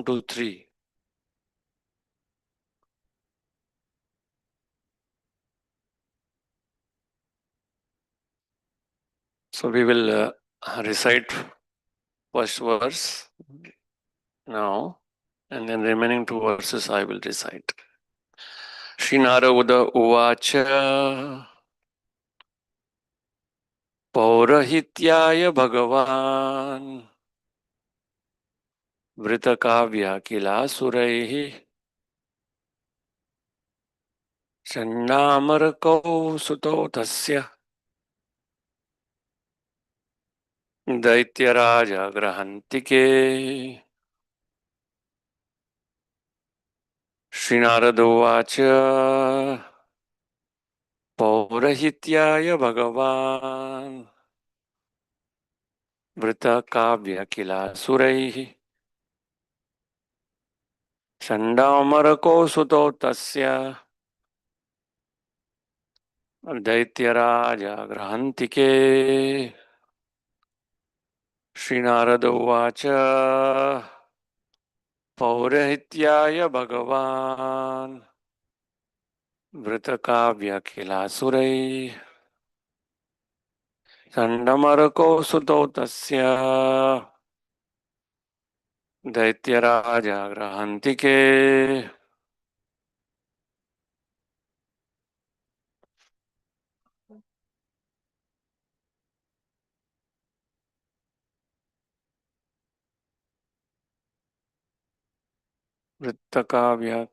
1, 2, 3. So we will recite first verse now, and then remaining two verses I will recite. Shri Narada Uvacha Paurahityaya Bhagavan Vritakavyā Kilasuraihi Channamarkau Suto Tasya Daityaraja Grahantike Shri Narada Uvacha Paurahityaya Bhagavan Vritakavyā Kilasuraihi Chandamarako Suto Tasya Daityaraja Grahantike Shri Narada Uvacha Paurahityaya Bhagavan Vritakavyā Kilasuraihi Chandamarako Suto Tasya Daityaraja Grahantike Vritakavyā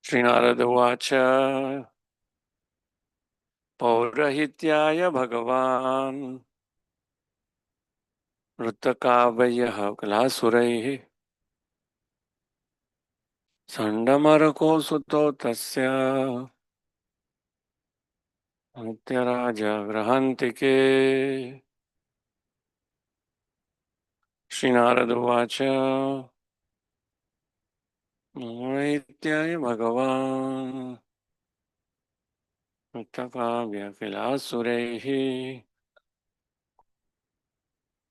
Shri Narada Uvacha Paurahityaya Bhagavan Vritakavyā Kilasuraihi Chandamarako Suto Tasya Daityaraja Grahantike Shri Narada Uvacha Paurahityaya Bhagavan Vritakavyā Kilasuraihi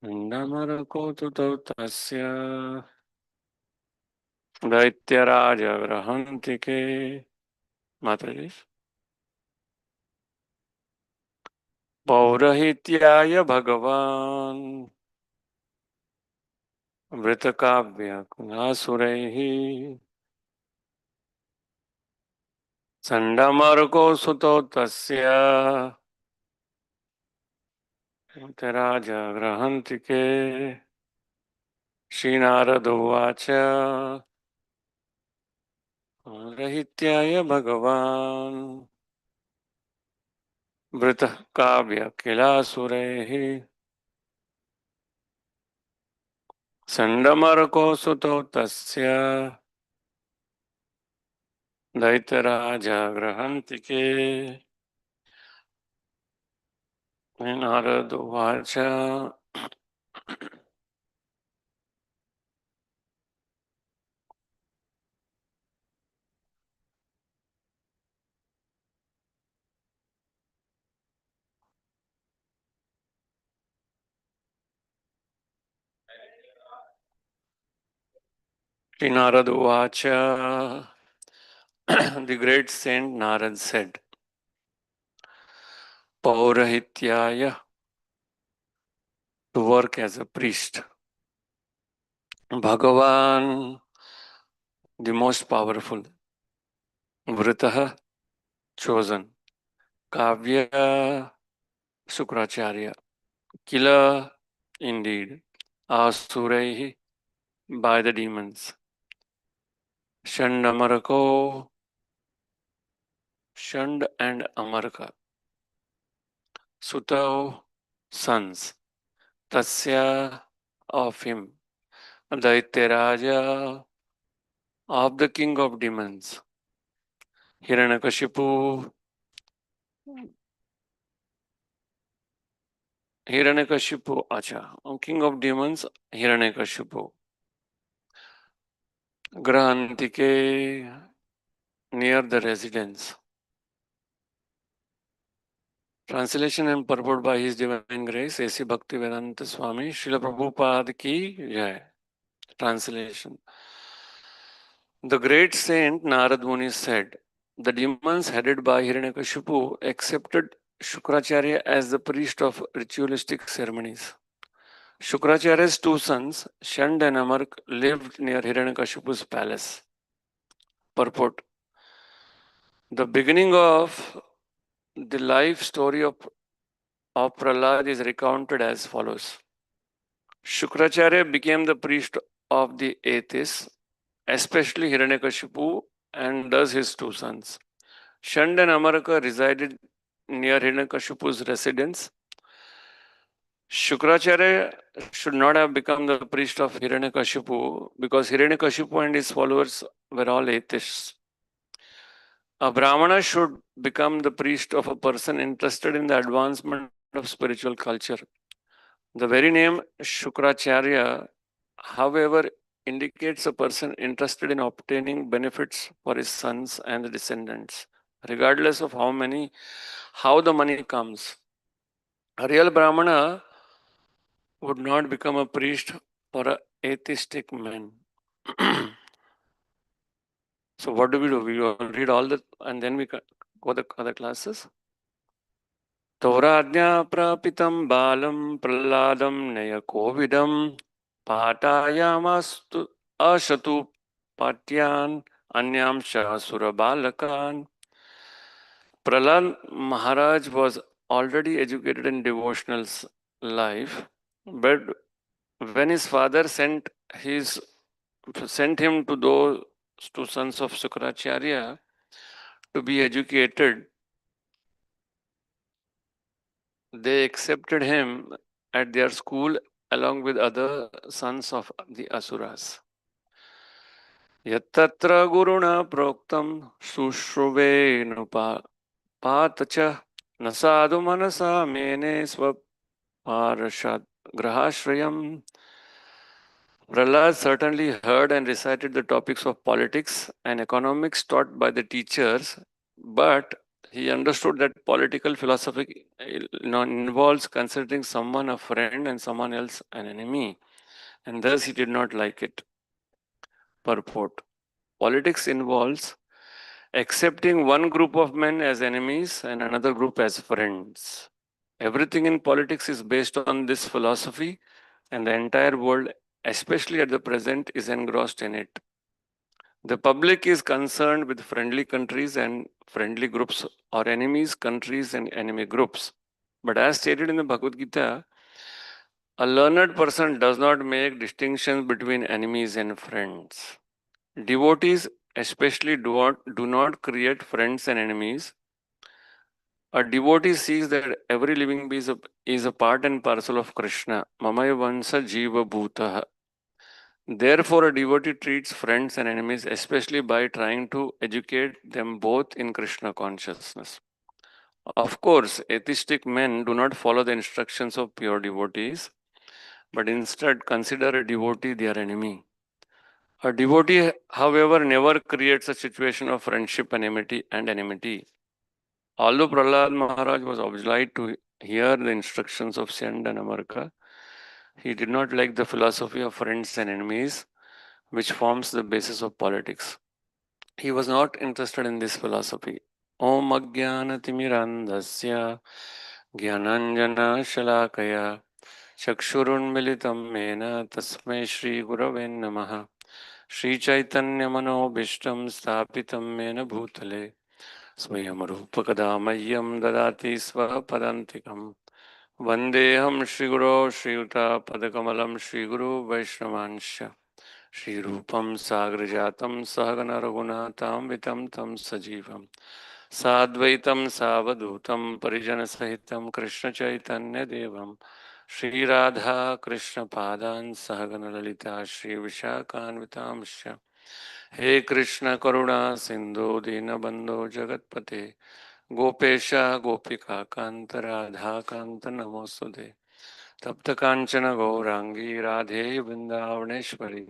Chandamarako Suto Tasya Daityaraja Grahantike Mataji Paurahityaya Bhagavan Vritakavyā Kilasuraihi Chandamarako Suto Tasya Daityaraja Grahantike Shri Narada Uvacha Paurahityaya Bhagavan Vritakavyā Kilasuraihi Chandamarako Suto Tasya Daityaraja Grahantike Narada Uvacha Shri Narada Uvacha The great saint Narad said, Paurahityaya, to work as a priest. Bhagavan, the most powerful. Vritaha, chosen. Kavya, Sukracharya. Kila, indeed. Asuraihi, by the demons. Shandamarako, Shand and Amarka. Sutao, sons. Tasya, of him. Daityaraja, of the king of demons. Hiranyakashipu, Hiranyakashipu, acha. King of demons, Hiranyakashipu. Grahantike near the residence. Translation and purport by His Divine Grace A.C. Bhaktivedanta Swami Srila Prabhupada ki Jai. Translation. The great saint Narad Muni said, the demons headed by Hiranyakashipu accepted Shukracharya as the priest of ritualistic ceremonies. Shukracharya's two sons, Shand and Amark, lived near Hiranyakashipu's palace. Purport. The beginning of the life story of Prahlad is recounted as follows. Shukracharya became the priest of the atheists, especially Hiranyakashipu, and thus his two sons. Shand and Amaraka resided near Hiranyakashipu's residence. Shukracharya should not have become the priest of Hiranyakashipu because Hiranyakashipu and his followers were all atheists. A Brahmana should become the priest of a person interested in the advancement of spiritual culture. The very name Shukracharya, however, indicates a person interested in obtaining benefits for his sons and the descendants, regardless of how the money comes. A real Brahmana would not become a priest for an atheistic man. So what do? We will read all that and then we go the other classes. Tauradnya balam praladam naya covidam patayamastu ashatu patyan anyam shasura balakan. Prahlad Maharaj was already educated in devotional life, but when his father sent him to those two sons of Sukracharya to be educated, they accepted him at their school along with other sons of the Asuras. Yattatra guruna proktam sushruve nupa patacha nasadu manasa mene swaparashad grahashrayam. Prahlad certainly heard and recited the topics of politics and economics taught by the teachers, but he understood that political philosophy involves considering someone a friend and someone else an enemy, and thus he did not like it. Purport. Politics involves accepting one group of men as enemies and another group as friends. Everything in politics is based on this philosophy, and the entire world, especially at the present, is engrossed in it. The public is concerned with friendly countries and friendly groups, or enemies, countries, and enemy groups. But as stated in the Bhagavad Gita, a learned person does not make distinctions between enemies and friends. Devotees, especially, do not create friends and enemies. A devotee sees that every living being is a part and parcel of Krishna. Mamaya vansa jiva bhutaha. Therefore, a devotee treats friends and enemies, especially by trying to educate them both in Krishna consciousness. Of course, atheistic men do not follow the instructions of pure devotees, but instead consider a devotee their enemy. A devotee, however, never creates a situation of friendship and enmity. Although Prahlad Maharaj was obliged to hear the instructions of Send and Amarka, he did not like the philosophy of friends and enemies, which forms the basis of politics. He was not interested in this philosophy. Om Ajnana Timirandasya Gyananjana Shalakaya Chakshurun Militam Mena Tasmai Shri Gurave Namaha Shri Chaitanya Manobishtam Stapitam Mena Bhutale Swayam Rupakadamayyam Dadati Swapadantikam Vandeham Shri Guru Shri Uta Padakamalam Shri Guru Vaishnavansha Shri Rupam Sagrajatam Sahagana Raghunatam Vitam Tam Sajivam Sadvaitam Savadutam Parijana Sahitam Krishna Chaitanya Devam Shri Radha Krishna Padan Sahagana Lalita Shri Vishakan Vitamsha He Krishna Karuna Sindhu Dinabandho Jagatpate Gopesha Gopika Kanta Radha Kanta Namosude Tapta Kanchana Gaurangi Radhe Vrindavaneshwari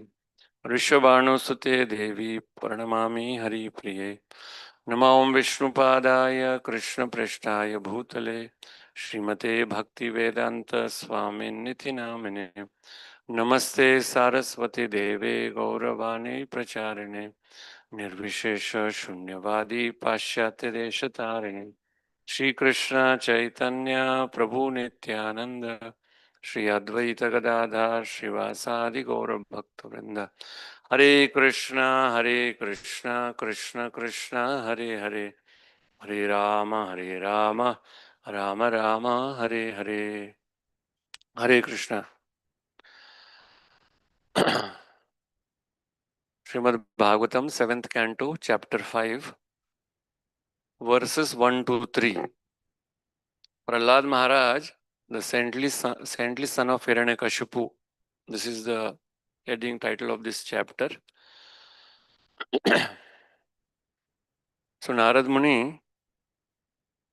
ऋषभानुसुते देवी प्रणमामि हरिप्रिये। नमो विष्णुपादाय कृष्णप्रेष्ठाय भूतले श्रीमते भक्तिवेदान्त स्वामिनिति नामिने। नमस्ते सारस्वती देवे गौरवाणी प्रचारिणे निर्विशेष शून्यवादी पाश्चात्य देशतारिणे। श्री कृष्ण चैतन्य प्रभु नित्यानंद श्री अद्वैत गदाधर श्रीवासादि गौर भक्तवृंद। हरे कृष्ण कृष्ण कृष्ण हरे हरे, हरे राम राम राम हरे हरे। हरे Krishna. Shrimad Bhagavatam 7th canto chapter 5 verses 1 to 3. Prahlad Maharaj, the saintly son of Hiranyakashipu. This is the heading title of this chapter. So Narad Muni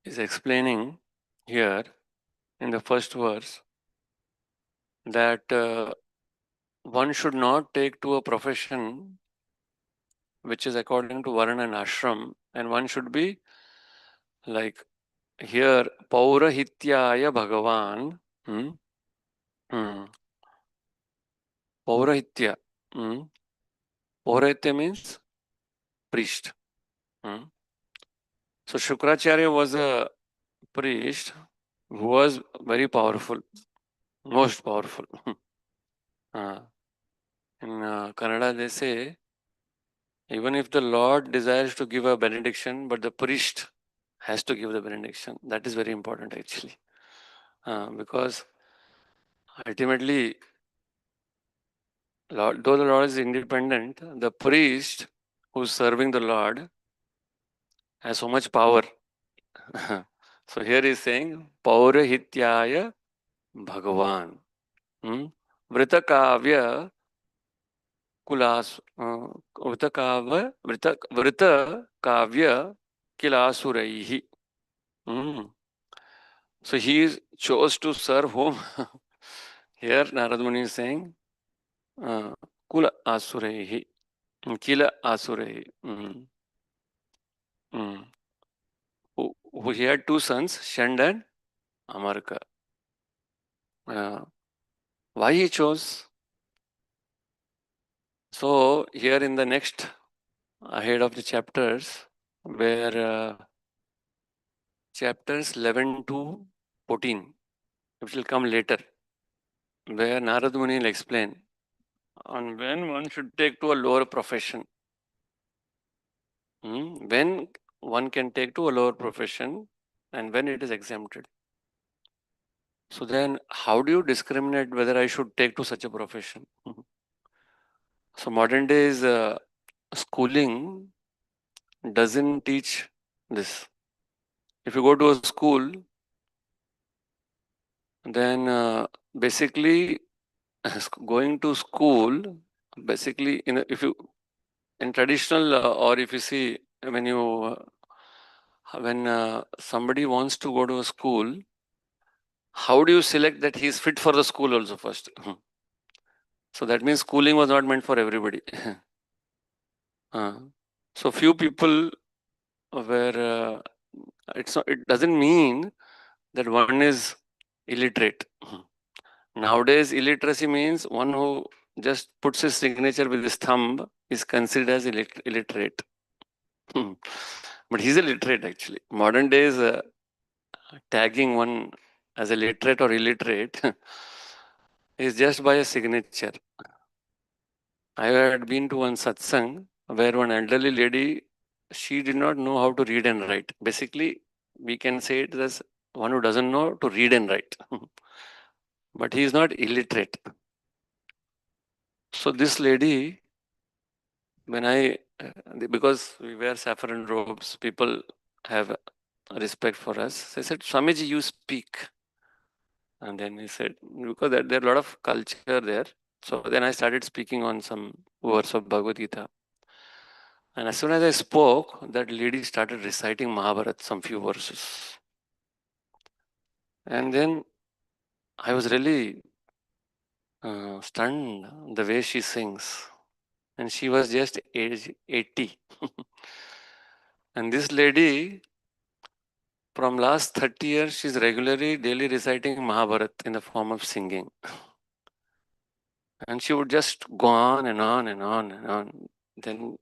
is explaining here in the first verse that one should not take to a profession which is according to Varna and Ashram, and one should be like here Paurahityaya Bhagavan. Hmm? Hmm. Paurahitya. Hmm? Paurahitya means priest. Hmm? So Shukracharya was a priest who was very powerful, most powerful. uh, in Kannada they say, even if the Lord desires to give a benediction, but the priest has to give the benediction. That is very important actually. Because ultimately, though the Lord is independent, the priest who's serving the Lord has so much power. So here he is saying, Paurahityaya Bhagavan. Vritakavya Kulas Vrita Kavya Kilasuraihi. So chose to serve whom? Here Narad Muni is saying Kula Asuraihi. Kila Asuraihi. Who he had two sons, Shand and Amarka. Why he chose? So here in the next ahead of the chapters, where chapters 11 to 14, it will come later, where Narad Muni will explain on when one should take to a lower profession. When one can take to a lower profession and when it is exempted. So then how do you discriminate whether I should take to such a profession? So modern days schooling doesn't teach this. If you go to a school, then basically going to school, basically if you in traditional or if you see when you when somebody wants to go to a school, how do you select that he is fit for the school also first? So that means schooling was not meant for everybody. So few people were it doesn't mean that one is illiterate. Nowadays illiteracy means one who just puts his signature with his thumb is considered as illiterate. But he's a literate actually. Modern days tagging one as a literate or illiterate is just by a signature. I had been to one satsang where one elderly lady, she did not know how to read and write. Basically, we can say it as one who doesn't know to read and write. But he is not illiterate. So this lady, when because we wear saffron robes, people have respect for us. They said, Swamiji, you speak. And then he said, because there are a lot of culture there. So then I started speaking on some verse of Bhagavad Gita. And as soon as I spoke, that lady started reciting Mahabharata, some few verses. And then I was really stunned the way she sings. and she was just age 80. And this lady, from last 30 years, she's regularly daily reciting Mahabharat in the form of singing. And she would just go on and on and on and on. Then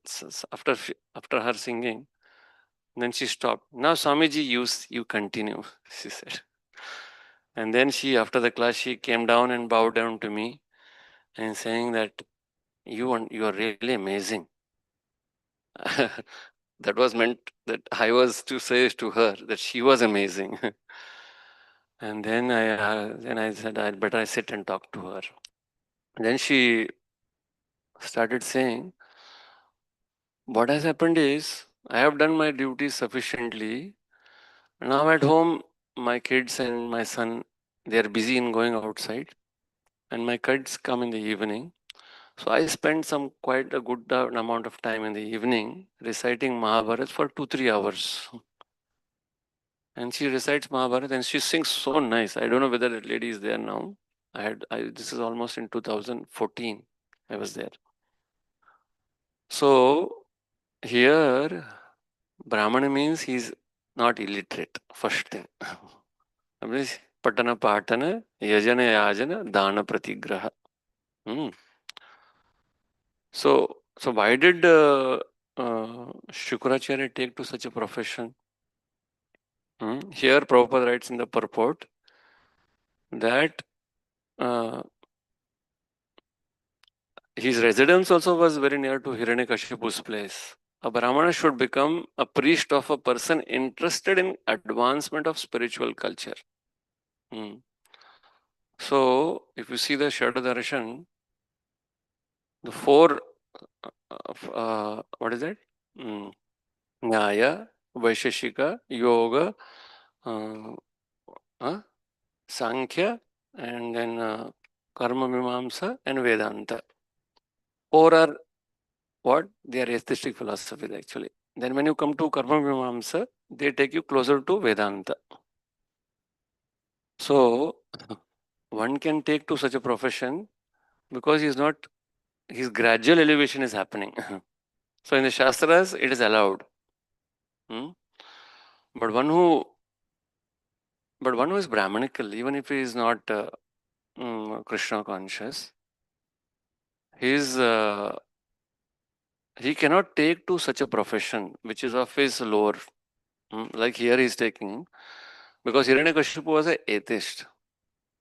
after her singing, then she stopped. Now Swamiji, you continue, she said. And then after the class, she came down and bowed down to me and saying that you are really amazing. That was meant that I was to say to her that she was amazing. And then I said I'd better sit and talk to her. Then she started saying, what has happened is I have done my duties sufficiently. Now at home, my kids and my son, they are busy in going outside, and my kids come in the evening. So I spend quite a good amount of time in the evening reciting Mahabharata for 2-3 hours. And she recites Mahabharata and she sings so nice. I don't know whether that lady is there now. This is almost in 2014. I was there. So here, Brahmana means he's not illiterate. First thing. Patana Patana, Yajana Yajana, Dana Pratigraha. Hmm. So why did Shukracharya take to such a profession? Here Prabhupada writes in the purport that his residence also was very near to Hiranyakashipu's place. A Brahmana should become a priest of a person interested in advancement of spiritual culture. So, if you see the Shadadarshan, the four, what is that? Nyaya, Vaisheshika, Yoga, Sankhya, and then Karma Mimamsa and Vedanta. Four are what? They are atheistic philosophies actually. Then when you come to Karma Mimamsa, they take you closer to Vedanta. So, one can take to such a profession because his gradual elevation is happening. So in the Shastras, it is allowed. But one who is Brahmanical, even if he is not Krishna conscious, he cannot take to such a profession which is of his lower. Like here he is taking, because Hiranyakashipu was an atheist.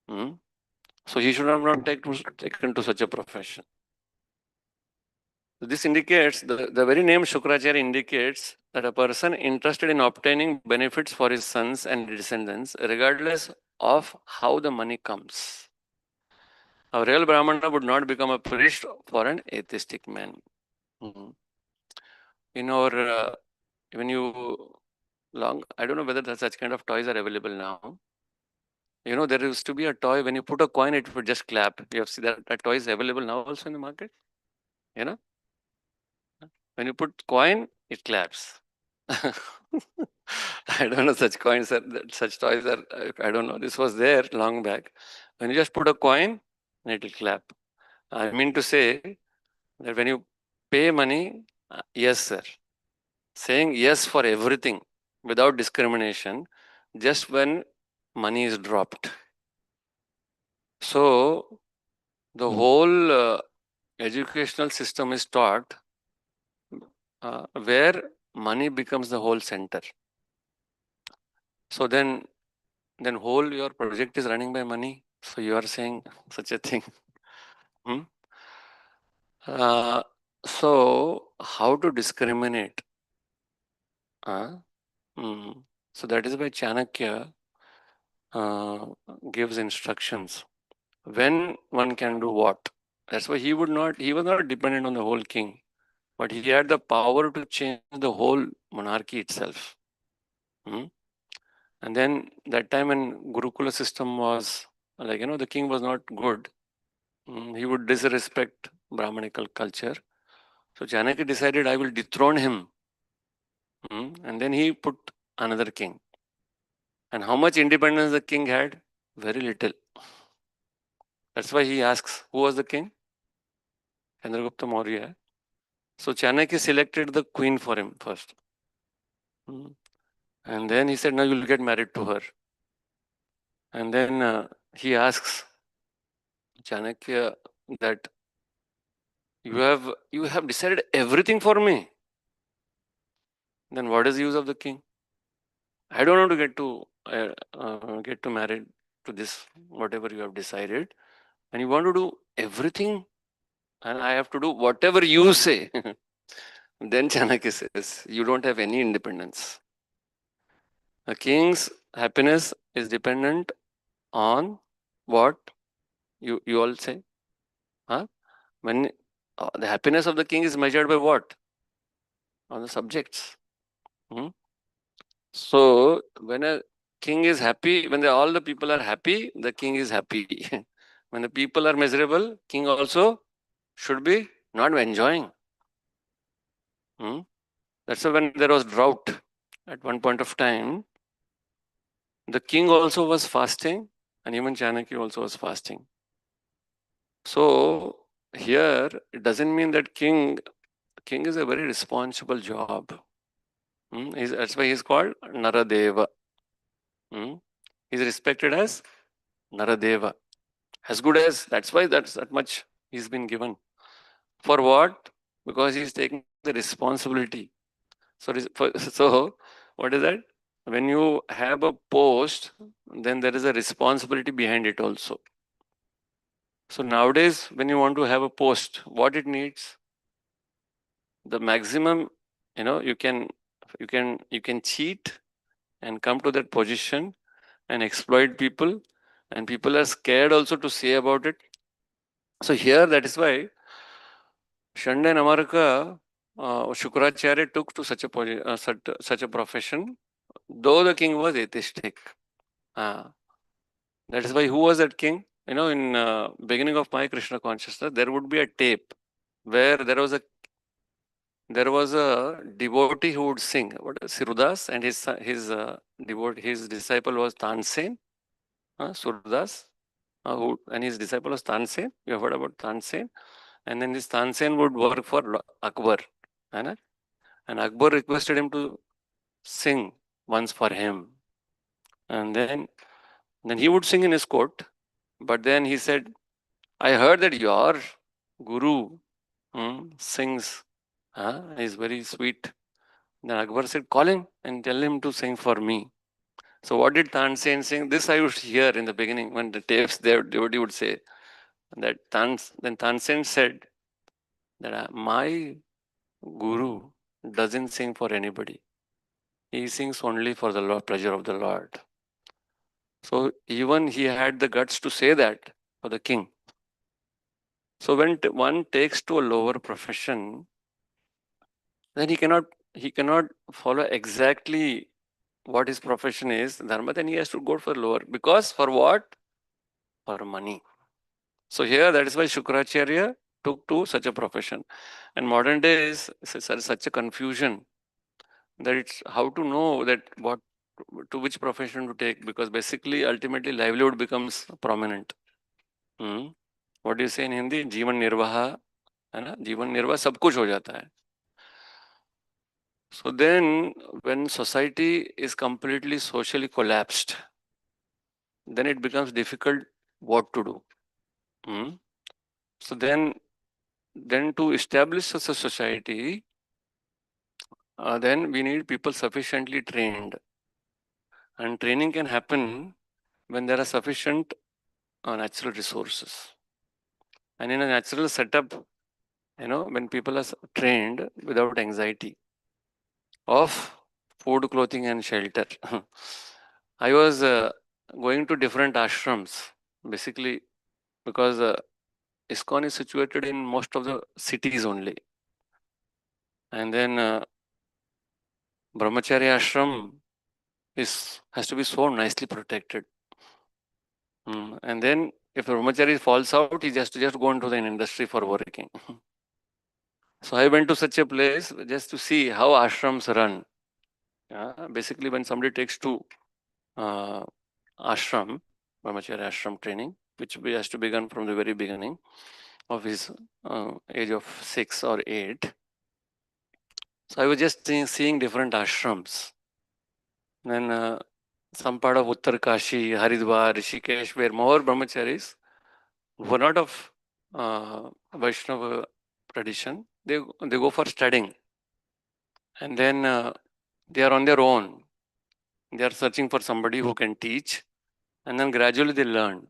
So he should have not taken to such a profession. So this indicates, the very name Shukracharya indicates that a person interested in obtaining benefits for his sons and descendants, regardless of how the money comes. A real Brahmana would not become a priest for an atheistic man. In our, when you I don't know whether such kind of toys are available now. There used to be a toy, when you put a coin, it would just clap. You have seen that toy is available now also in the market. When you put coin, it claps. I don't know such coins such toys are. I don't know. This was there long back. When you just put a coin, it will clap. I mean to say that when you pay money, yes, sir. Saying yes for everything without discrimination, just when money is dropped. So the whole educational system is taught where money becomes the whole center. So then whole your project is running by money. So you are saying such a thing. So how to discriminate? So that is why Chanakya gives instructions when one can do what. That's why he was not dependent on the whole king, but he had the power to change the whole monarchy itself. And then that time when Gurukula system was the king was not good, he would disrespect Brahmanical culture. So Janaki decided, I will dethrone him. And then he put another king. And how much independence the king had? Very little. That's why he asks, who was the king? Chandragupta Maurya. So Chanakya selected the queen for him first. And then he said, now you'll get married to her. And then he asks Chanakya that you have decided everything for me. Then what is the use of the king? I don't want to get to married to this whatever you have decided, and you want to do everything, and I have to do whatever you say. Then Chanakya says, you don't have any independence. A king's happiness is dependent on what you all say, huh? When the happiness of the king is measured by what? On the subjects. Hmm? So when a king is happy, when all the people are happy, the king is happy. When the people are miserable, king also should be not enjoying. That's why when there was drought at one point of time, the king also was fasting, and even Chanakya also was fasting. So here it doesn't mean that king is a very responsible job. That's why he's called Naradeva. He's respected as Naradeva. As good as, that's why that's that much he's been given. For what? Because he's taking the responsibility. So what is that? When you have a post, then there is a responsibility behind it also. So nowadays, when you want to have a post, what it needs? The maximum, you can cheat and come to that position and exploit people, and people are scared also to say about it. So here, that is why Shanda and Amarka, Shukracharya took to such a profession, though the king was atheistic. That is why who was that king? In beginning of my Krishna consciousness, there would be a tape where there was a devotee who would sing. What Sirudas, and his disciple was Tansen, Surudas, and his disciple was Tansen. You have heard about Tansen, and then this Tansen would work for Akbar, and Akbar requested him to sing once for him, and then he would sing in his court. But then he said, I heard that your guru sings. He's very sweet. Then Akbar said, call him and tell him to sing for me. So what did Tansen sing? This I used to hear in the beginning when the tapes there, devotee would say that then Tansen said that my guru doesn't sing for anybody. He sings only for the pleasure of the Lord. So even he had the guts to say that for the king. So when one takes to a lower profession, then he cannot follow exactly what his profession is, dharma, then he has to go for lower. Because for what? For money. So here, that is why Shukracharya took to such a profession. And modern days, such a confusion that it's how to know that what to which profession to take, because basically ultimately livelihood becomes prominent. What do you say in Hindi? जीवन निर्वाह, है ना? जीवन निर्वाह सब कुछ हो जाता है. So then when society is completely socially collapsed, then it becomes difficult what to do. So then to establish such a society, then we need people sufficiently trained. And training can happen when there are sufficient natural resources. And in a natural setup, when people are trained without anxiety of food, clothing, and shelter. I was going to different ashrams, basically, because ISKCON is situated in most of the cities only. And then Brahmacharya ashram has to be so nicely protected. And then if Brahmachari falls out, he just go into the industry for working. So I went to such a place just to see how ashrams run. Basically, when somebody takes to ashram, Brahmacharya ashram training, which has to begin from the very beginning of his age of 6 or 8. So I was just seeing different ashrams. Then some part of Uttarkashi, Haridwar, Rishikesh, where more brahmacharis who are not of Vaishnava tradition, they go for studying, and then they are on their own. They are searching for somebody who can teach, and then gradually they learn,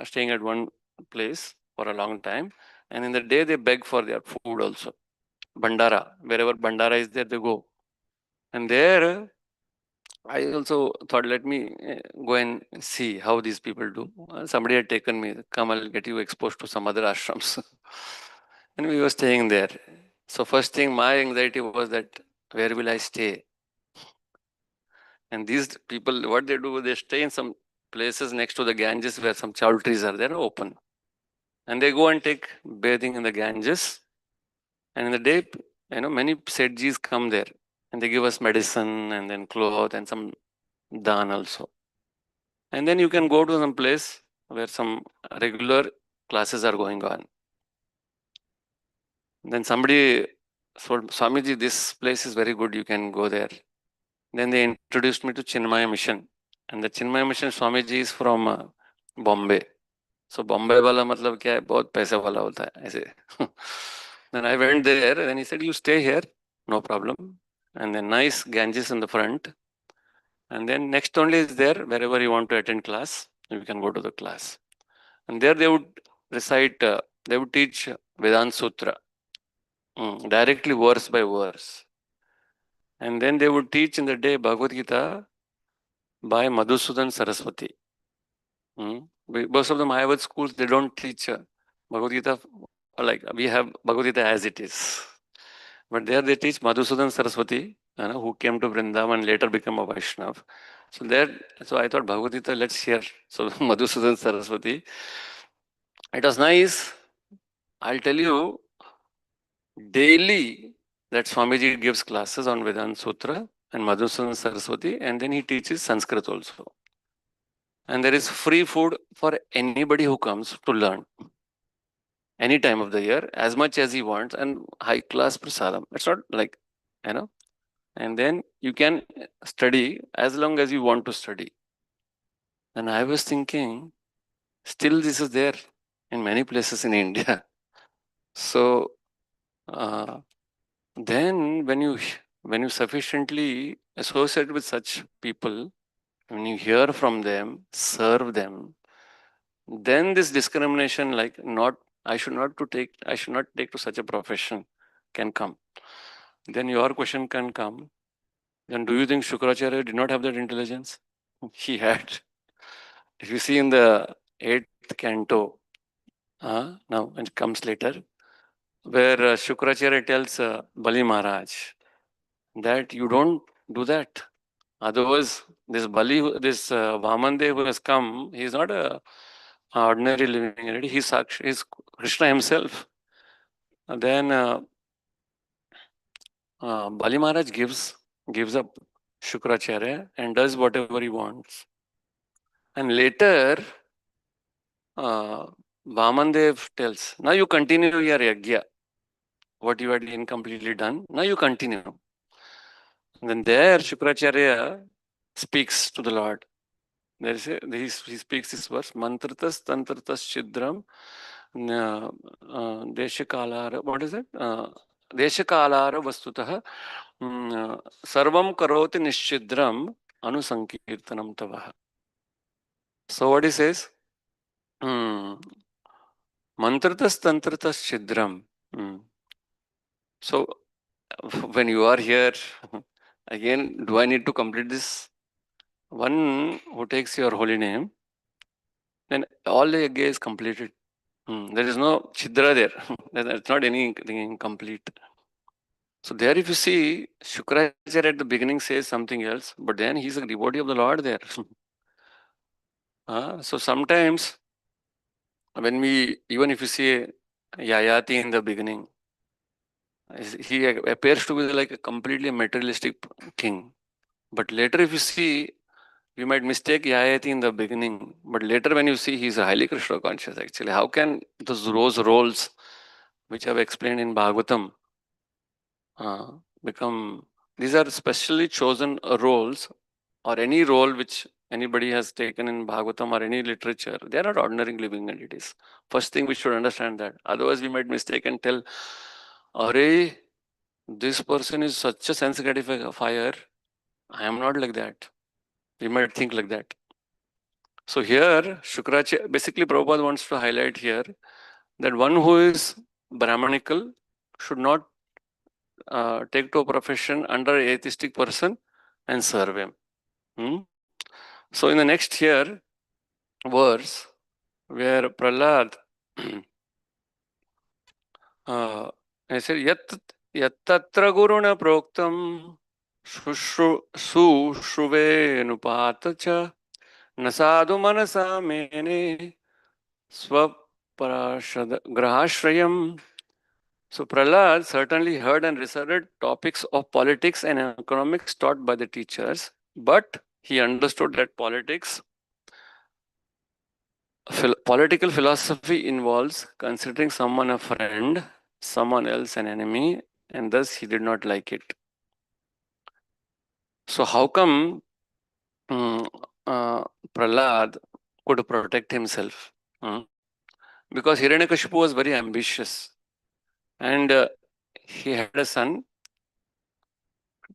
staying at one place for a long time. And in the day, they beg for their food also. Bandara, wherever Bandara is there, they go. And there, I also thought, let me go and see how these people do. Somebody had taken me, come, I'll get you exposed to some other ashrams. And we were staying there. So first thing, my anxiety was that where will I stay? And these people, what they do, they stay in some places next to the Ganges where some chow trees are there, open. And they go and take bathing in the Ganges. And in the day, many Sethjis come there and they give us medicine and then cloth and some daan also. And then you can go to some place where some regular classes are going on. Then somebody told, Swamiji, this place is very good, you can go there. Then they introduced me to Chinmaya Mission. And the Chinmaya Mission Swamiji is from Bombay. So Bombay wala matlab kya hai? Bahut paisa wala hota hai. Aise. Then I went there and he said, you stay here, no problem. And then nice Ganges in the front. And then next only is there, wherever you want to attend class, you can go to the class. And there they would recite, they would teach Vedanta Sutra, directly verse by verse. And then they would teach in the day Bhagavad Gita by Madhusudan Saraswati. Most of the Mayavad schools, they don't teach Bhagavad Gita like we have Bhagavad Gita as it is. But there they teach Madhusudan Saraswati, who came to Vrindavan and later became a Vaishnav. So I thought Bhagavad Gita, let's hear. So Madhusudan Saraswati. It was nice. I'll tell you, daily that Swamiji gives classes on Vedanta Sutra and Madhusudan Saraswati, and then he teaches Sanskrit also. And there is free food for anybody who comes to learn. Any time of the year, as much as he wants, and high class prasadam. It's not like, and then you can study as long as you want to study. And I was thinking, still this is there in many places in India. So then when you sufficiently associate with such people, when you hear from them, serve them, then this discrimination, like I should not take to such a profession, can come. Then your question can come. Then do you think Shukracharya did not have that intelligence? He had. If you see in the 8th canto, now it comes later, where Shukracharya tells Bali Maharaj that you don't do that. Otherwise, this Vamandev who has come, he is not a ordinary living entity. He's Krishna himself. And then Bali Maharaj gives up Shukracharya and does whatever he wants. And later, Vamandev tells, now you continue your yajna. What you had incompletely done, now you continue. And then there, Shukracharya speaks to the Lord. He speaks this verse, Mantratas Tantratas Chidram Deshakalara. What is it? Deshakalara Vastutah Sarvam Karoti Nishchidram Anusankirtanam Tavaha. So what he says? Mantratas Tantratas Chidram. So when you are here, again, do I need to complete this? One who takes your holy name, then all the yajna is completed. There is no chidra there. There's not anything incomplete. So there if you see, Shukracharya at the beginning says something else, but then he's a devotee of the Lord there. So sometimes when even if you see Yayati in the beginning, he appears to be like a completely materialistic king. But later if you see, you might mistake Yayati in the beginning, but later when you see, he's highly Krishna conscious actually. How can those roles which I've explained in Bhagavatam, become, these are specially chosen roles, or any role which anybody has taken in Bhagavatam or any literature. They are not ordinary living entities. First thing we should understand that. Otherwise, we might mistake and tell, Arey, this person is such a sensitive fire. I am not like that. We might think like that. So here, Shukracharya, basically Prabhupada wants to highlight here that one who is Brahmanical should not take to a profession under an atheistic person and serve him. Hmm? So in the next here verse, where Prahlad I said, yattatra guruna proktam sushruve nupatacha nasadu manasa mene swaparashad grahashrayam. So Prahlad certainly heard and recited topics of politics and economics taught by the teachers, but he understood that political philosophy involves considering someone a friend, someone else an enemy, and thus he did not like it. So how come Prahlad could protect himself? Because Hiranyakashipu was very ambitious, and he had a son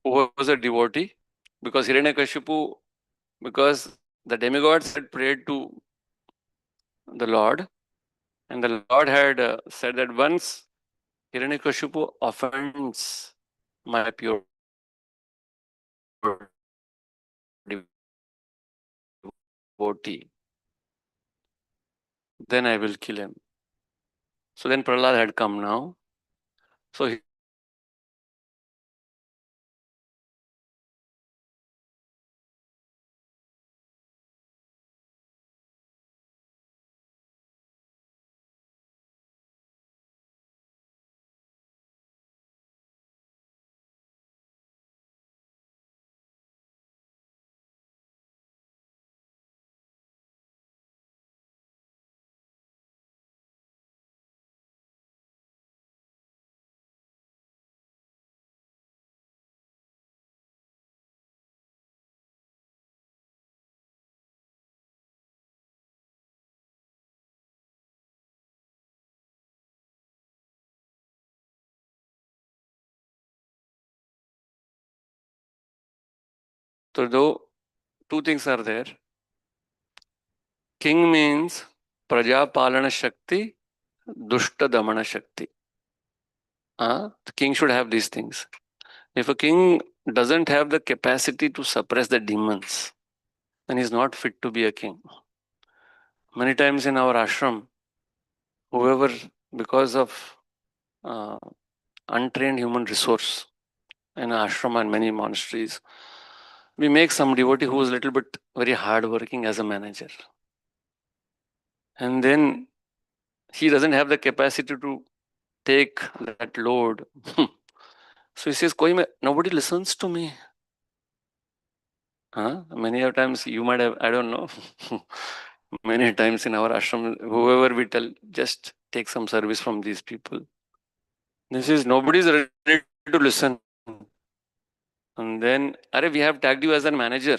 who was a devotee. Because Hiranyakashipu, because the demigods had prayed to the Lord, and the Lord had said that once Hiranyakashipu offends my pure devotee, then I will kill him. So then Prahlad had come now. So he so though two things are there. King means Praja Palana Shakti, Dushta Damana Shakti. The king should have these things. If a king doesn't have the capacity to suppress the demons, then he's not fit to be a king. Many times in our ashram, whoever, because of untrained human resource in ashram and many monasteries, we make some devotee who is a little bit very hardworking as a manager. And then he doesn't have the capacity to take that load. So he says, nobody listens to me. Many of times you might have, I don't know, many times in our ashram, whoever we tell, just take some service from these people. This is, nobody's ready to listen. And then, we have tagged you as a manager.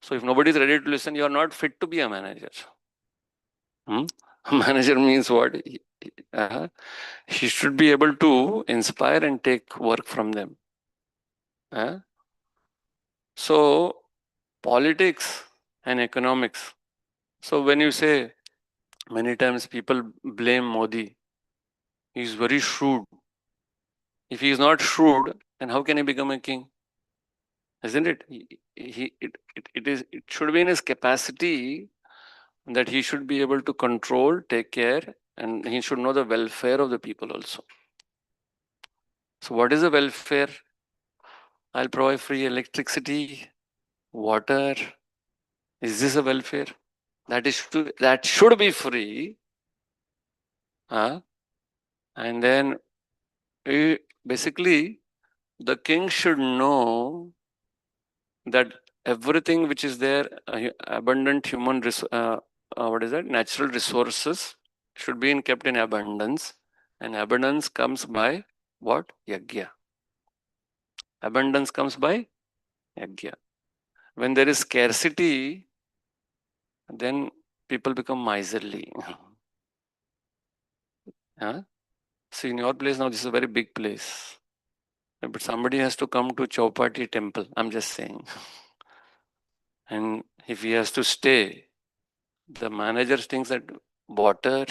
So if nobody is ready to listen, you are not fit to be a manager. Manager means what? He should be able to inspire and take work from them. So politics and economics. So when you say, many times people blame Modi, he is very shrewd. If he is not shrewd, then how can he become a king? Isn't it? It should be in his capacity that he should be able to control, take care, and he should know the welfare of the people also. So what is the welfare? I'll provide free electricity, water. Is this a welfare? That should be free. And then basically the king should know that everything which is there, abundant human natural resources should be kept in abundance, and abundance comes by what? Yajna. Abundance comes by yajna. When there is scarcity, then people become miserly. Huh? See, in your place now, this is a very big place. But somebody has to come to Chowpatty temple, I'm just saying. And if he has to stay, the manager thinks that water,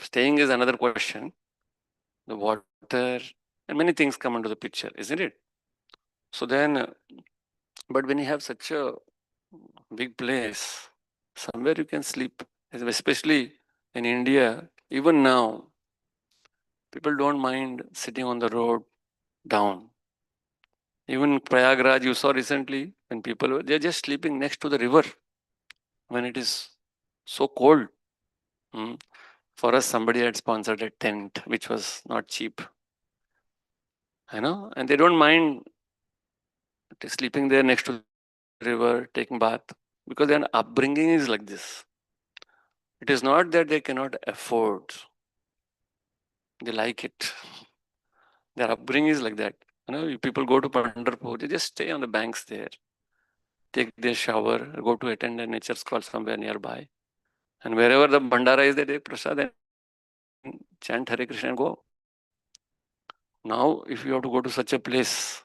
staying is another question. The water, and many things come into the picture, isn't it? So then, but when you have such a big place, somewhere you can sleep, especially in India, even now, people don't mind sitting on the road down. Even Prayagraj, you saw recently, when people were, they're just sleeping next to the river when it is so cold. Hmm. For us, somebody had sponsored a tent, which was not cheap, and they don't mind sleeping there next to the river, taking bath, because their upbringing is like this. It is not that they cannot afford; they like it. Their upbringing is like that. People go to Pandharpur, they just stay on the banks there, take their shower, go to attend a nature school somewhere nearby, and wherever the Bhandara is, they take prasad and chant Hare Krishna and go. Now, if you have to go to such a place,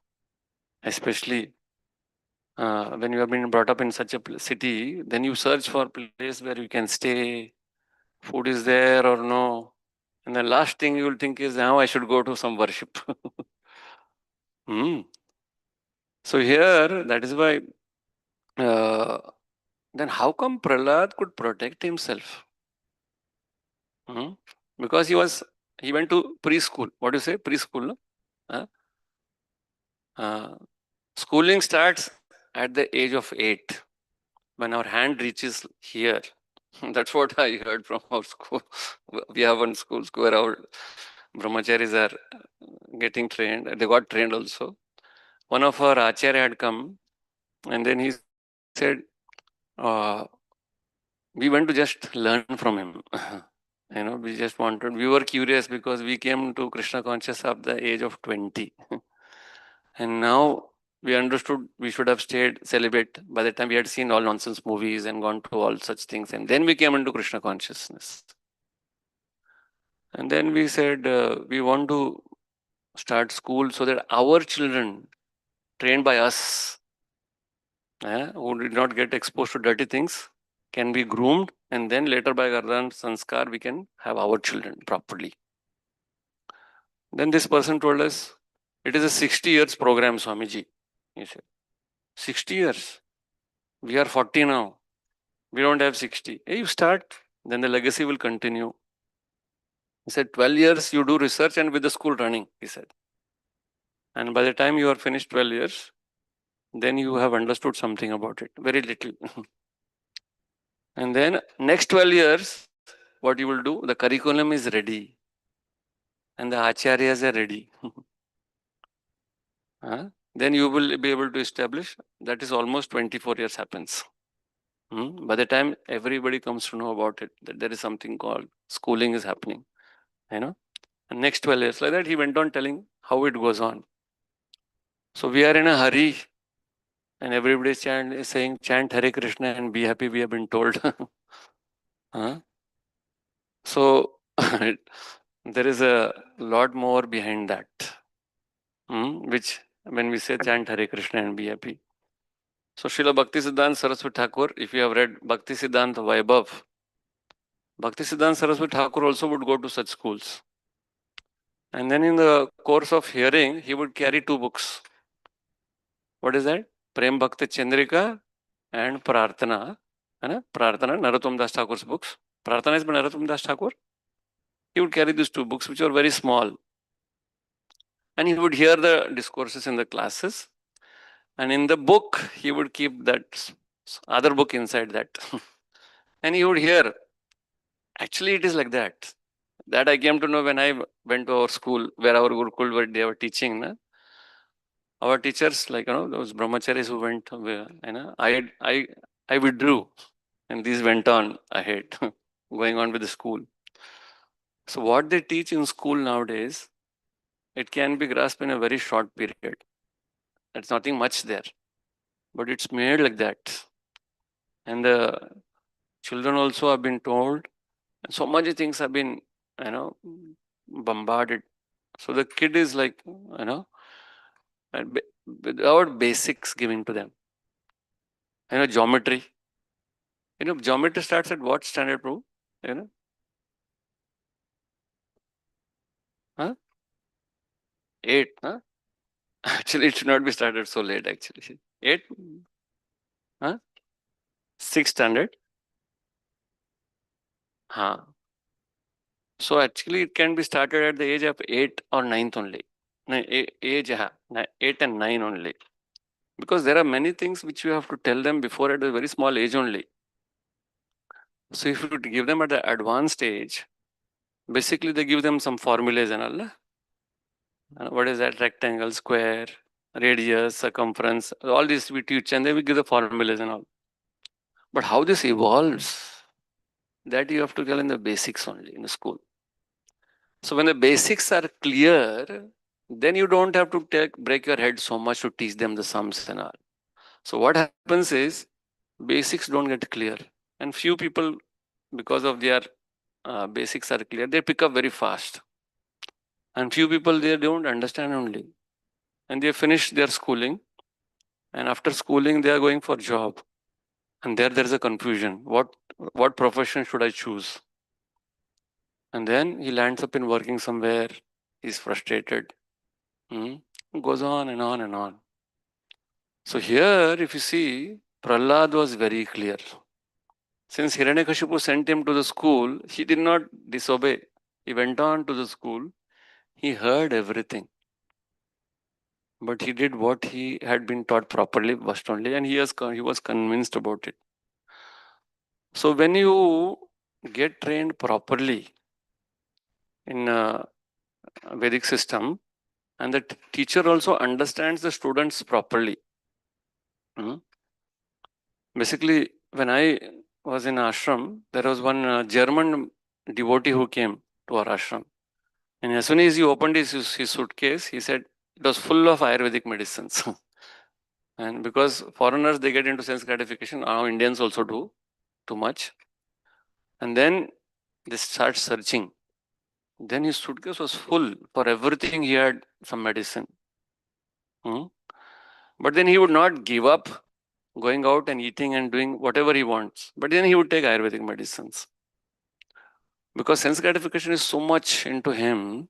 especially when you have been brought up in such a city, then you search for a place where you can stay, food is there or no. And the last thing you will think is, now I should go to some worship. Hmm. So here, that is why, uh, then how come Prahlad could protect himself? Hmm? Because he went to preschool. What do you say? Preschool, no? Huh? Uh, Schooling starts at the age of 8. When our hand reaches here, that's what I heard from our school. We have one school where our brahmacharis are getting trained. They got trained also. One of our acharya had come, and then he said, uh, we went to just learn from him. We just wanted, we were curious because we came to Krishna conscious at the age of 20. And now we understood we should have stayed celibate by the time we had seen all nonsense movies and gone to all such things. And then we came into Krishna consciousness. And then we said, we want to start school so that our children, trained by us, who did not get exposed to dirty things, can be groomed. And then later by Gardhan Sanskar, we can have our children properly. Then this person told us, it is a 60 years program, Swamiji. He said, 60 years. We are 40 now. We don't have 60. Hey, you start, then the legacy will continue. He said, 12 years you do research and with the school running, he said. And by the time you are finished 12 years, then you have understood something about it, very little. And then next 12 years, what you will do, the curriculum is ready and the acharyas are ready. Then you will be able to establish, that is almost 24 years happens. By the time everybody comes to know about it, that there is something called schooling is happening, And next 12 years, like that, he went on telling how it goes on. So we are in a hurry, and everybody is saying, chant Hare Krishna and be happy, we have been told. So there is a lot more behind that, which when we say chant Hare Krishna and be happy. So Srila Bhaktisiddhanta Saraswati Thakur, if you have read Bhaktisiddhanta Vaibhav, Bhaktisiddhanta Saraswati Thakur also would go to such schools. And then in the course of hearing, he would carry 2 books. What is that? Prem Bhakti Chandrika and Prarthana. Prarthana, Narottam Das Thakur's books. Prarthana is by Narottam Das Thakur. He would carry these 2 books, which are very small. And he would hear the discourses in the classes. And in the book, he would keep that other book inside that. And he would hear. Actually, it is like that. That I came to know when I went to our school, where our Gurukul where they were teaching. Our teachers, like those brahmacharis who went, I withdrew, and these went on ahead, going on with the school. So what they teach in school nowadays, it can be grasped in a very short period. There's nothing much there, but it's made like that. And the children also have been told, and so many things have been, you know, bombarded. So the kid is like, without basics given to them. Geometry. Geometry starts at what standard, bro? You know, huh? Eight, huh? Actually, it should not be started so late, actually. Eight, huh? Sixth standard. Huh. So actually, it can be started at the age of 8 or 9 only. No, age, huh? 8 and 9 only. Because there are many things which you have to tell them before at a very small age only. So if you give them at the advanced stage, basically they give them some formulas and all. What is that? Rectangle, square, radius, circumference, all this we teach, and then we give the formulas and all. But how this evolves, that you have to tell in the basics only in the school. So when the basics are clear, then you don't have to break your head so much to teach them the sums and all. So what happens is basics don't get clear, and few people, because of their basics are clear, they pick up very fast, and few people they don't understand only, and they finish their schooling, and after schooling they are going for job, and there's a confusion. What profession should I choose? And then he lands up in working somewhere. He's frustrated. Goes on and on and on. So here, if you see, Prahlad was very clear. Since Hiranyakashipu sent him to the school, he did not disobey. He went on to the school. He heard everything. But he did what he had been taught properly, first only, and he was convinced about it. So when you get trained properly in a Vedic system, and the teacher also understands the students properly. Basically, when I was in ashram, there was one German devotee who came to our ashram. And as soon as he opened his suitcase, he said it was full of Ayurvedic medicines. And because foreigners, they get into sense gratification, now Indians also do too much. And then they start searching. Then his suitcase was full. For everything, he had some medicine. But then he would not give up going out and eating and doing whatever he wants. But then he would take Ayurvedic medicines. Because sense gratification is so much into him,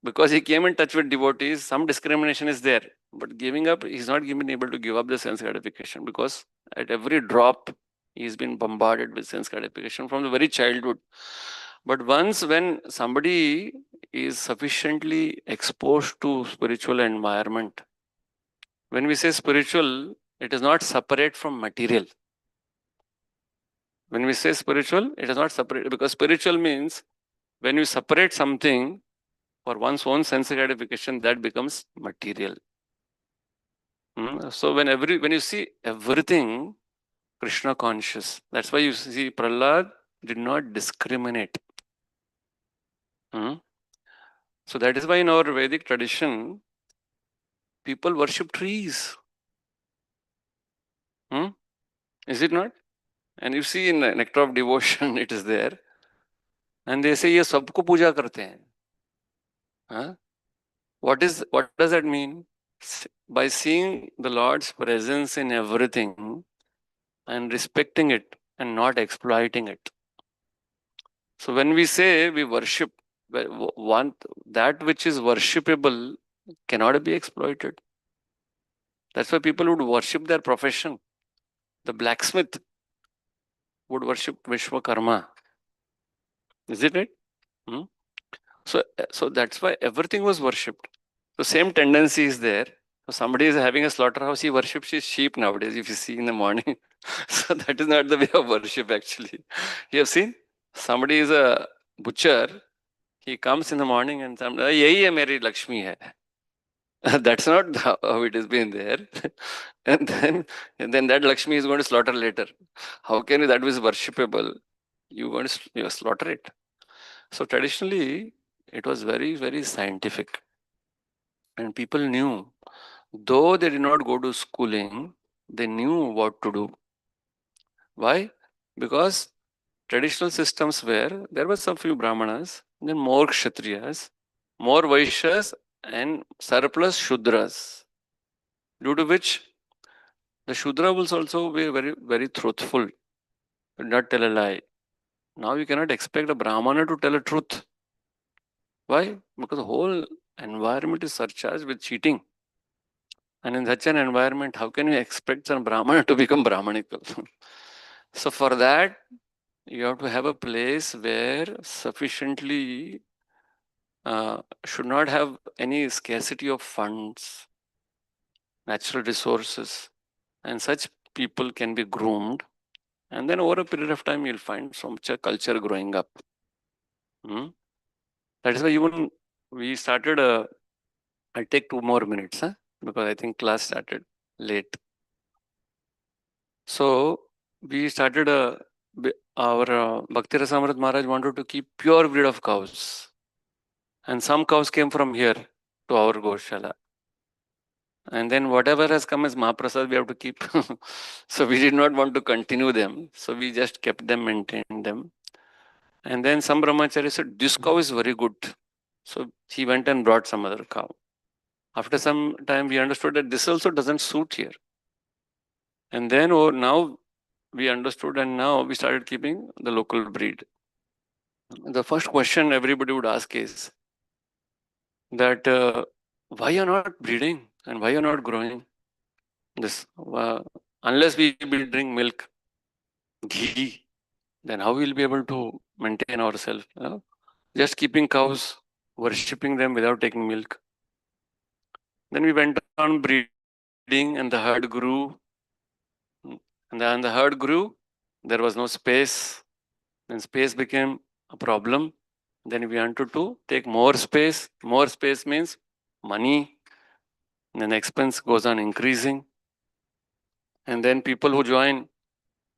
because he came in touch with devotees, some discrimination is there. But giving up, he's not even able to give up the sense gratification, because at every drop, he's been bombarded with sense gratification from the very childhood. But once when somebody is sufficiently exposed to spiritual environment, when we say spiritual, it is not separate from material. When we say spiritual, it is not separate, because spiritual means when you separate something for one's own sense gratification, that becomes material. So when you see everything Krishna conscious, that's why you see Prahlad did not discriminate. So that is why in our Vedic tradition, people worship trees. Is it not? And you see in Nectar of Devotion, it is there. And they say, ये सबको पूजा करते हैं. What does that mean? By seeing the Lord's presence in everything and respecting it and not exploiting it. So when we say we worship, that which is worshipable cannot be exploited. That's why people would worship their profession. The blacksmith would worship Vishwakarma. Is it right? So that's why everything was worshipped. The same tendency is there. So somebody is having a slaughterhouse, he worships his sheep nowadays, if you see in the morning. So that is not the way of worship actually. You have seen? Somebody is a butcher, he comes in the morning and somebody, yahi hai meri Lakshmi hai. That's not how it has been there. and then that Lakshmi is going to slaughter later. How can that be worshipable? You going to slaughter it. So traditionally, It was very, very scientific. And people knew, though they did not go to schooling, they knew what to do. Why? Because traditional systems where there were some few Brahmanas, then more Kshatriyas, more Vaishyas, and surplus Shudras. Due to which the Shudra will also be very, very truthful, not tell a lie. Now you cannot expect a Brahmana to tell a truth. Why? Because the whole environment is surcharged with cheating. And in such an environment, how can you expect some Brahmana to become Brahmanical? So for that, you have to have a place where sufficiently should not have any scarcity of funds, natural resources, and such people can be groomed. And then over a period of time, you'll find so much a culture growing up. Hmm? That is why even we started I'll take 2 more minutes, huh? Because I think class started late. So we started our Bhakti Rasamrit Maharaj wanted to keep pure breed of cows. And some cows came from here to our Goshala. And then whatever has come as Mahaprasad, we have to keep. So we did not want to continue them. So we just kept them, maintained them. And then some brahmachari said, this cow is very good. So he went and brought some other cow. After some time, we understood that this also doesn't suit here. And then now we understood, and now we started keeping the local breed. The first question everybody would ask is that why you're not breeding and why you're not growing this? Unless we drink milk, ghee, then how we'll be able to maintain ourselves? Just keeping cows, worshipping them without taking milk. Then we went on breeding, and the herd grew. And then the herd grew. There was no space. Then space became a problem. Then we wanted to take more space. More space means money. Then expense goes on increasing. And then people who join,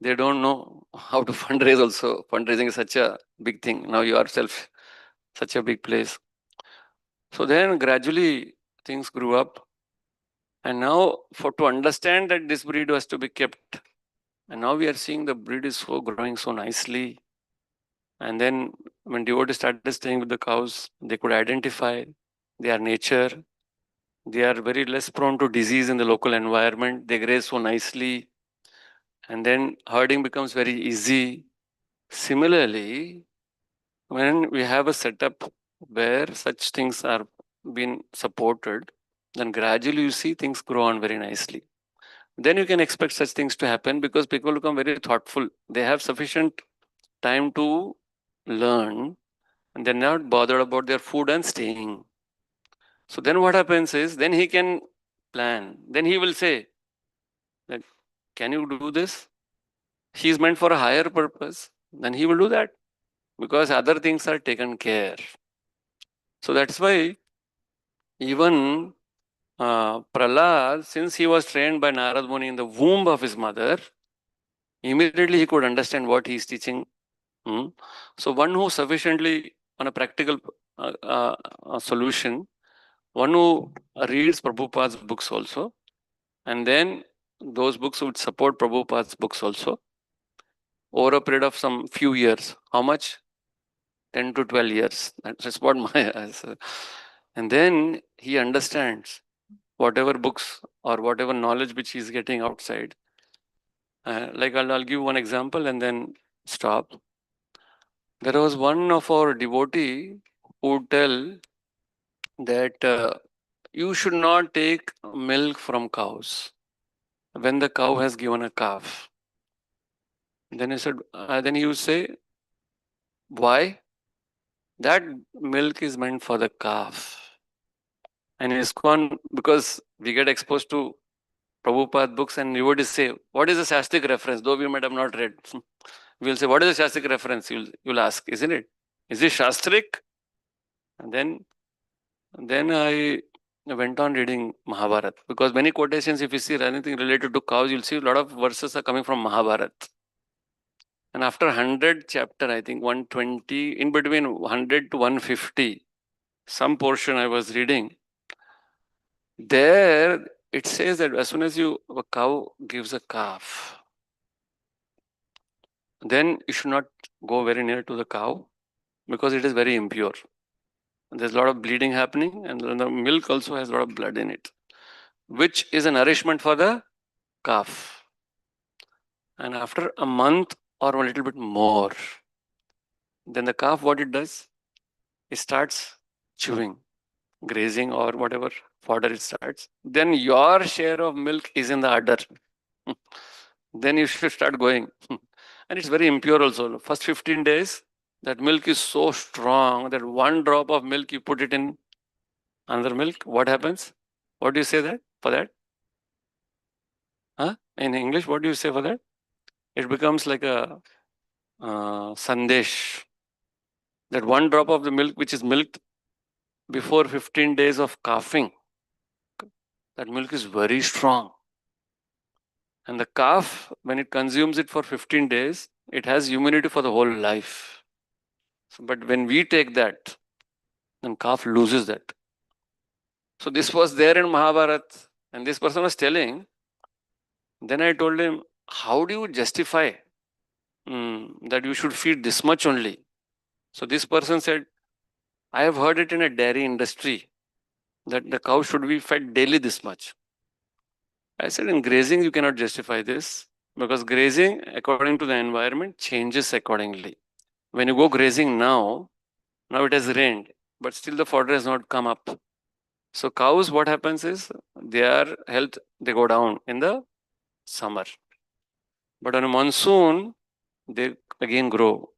they don't know how to fundraise also. Fundraising is such a big thing. Now you yourself, such a big place. So then gradually things grew up. And now to understand that this breed was to be kept. And now we are seeing the breed is so growing so nicely. And then when devotees started staying with the cows, they could identify their nature. They are very less prone to disease in the local environment. They graze so nicely. And then herding becomes very easy. Similarly, when we have a setup where such things are being supported, then gradually you see things grow on very nicely. Then you can expect such things to happen because people become very thoughtful. They have sufficient time to learn and they're not bothered about their food and staying. So then what happens is, then he can plan. Then he will say that, can you do this? He is meant for a higher purpose. Then he will do that because other things are taken care. So that's why even Prahlad, since he was trained by Narad Muni in the womb of his mother, immediately he could understand what he is teaching. So one who sufficiently, on a practical solution, one who reads Prabhupada's books also, and then those books would support Prabhupada's books also over a period of some few years. How much? 10 to 12 years. That's what my answer. And then he understands whatever books or whatever knowledge which he's getting outside. Like I'll give one example and then stop. There was one of our devotee who would tell that you should not take milk from cows when the cow has given a calf. Then he said, then he would say, why? That milk is meant for the calf. And in ISKCON, because we get exposed to Prabhupada books and you would say, what is the Shastric reference? Though we might have not read. We'll say, what is the Shastric reference? You'll ask, isn't it? Is it Shastric? And then I went on reading Mahabharata because many quotations, if you see anything related to cows, you'll see a lot of verses are coming from Mahabharata. And after 100 chapter, I think 120, in between 100 to 150, some portion I was reading. There it says that as soon as a cow gives a calf, then you should not go very near to the cow because it is very impure. There's a lot of bleeding happening, and the milk also has a lot of blood in it, which is a nourishment for the calf. And after a month or a little bit more, then the calf, what it does, it starts chewing, grazing, or whatever fodder it starts. Then your share of milk is in the udder. Then you should start going. And it's very impure also. First 15 days, that milk is so strong that one drop of milk, you put it in another milk. What happens? What do you say that for that? Huh? In English, what do you say for that? It becomes like a sandesh. That one drop of the milk which is milked before 15 days of calving, that milk is very strong. And the calf, when it consumes it for 15 days, it has immunity for the whole life. So, but when we take that, then calf loses that. So this was there in Mahabharata, and this person was telling. Then I told him, how do you justify that you should feed this much only? So this person said, I have heard it in a dairy industry that the cow should be fed daily this much. I said, in grazing, you cannot justify this because grazing, according to the environment, changes accordingly. When you go grazing now it has rained, but still the fodder has not come up. So cows, what happens is their health, they go down in the summer. But on a monsoon, they again grow.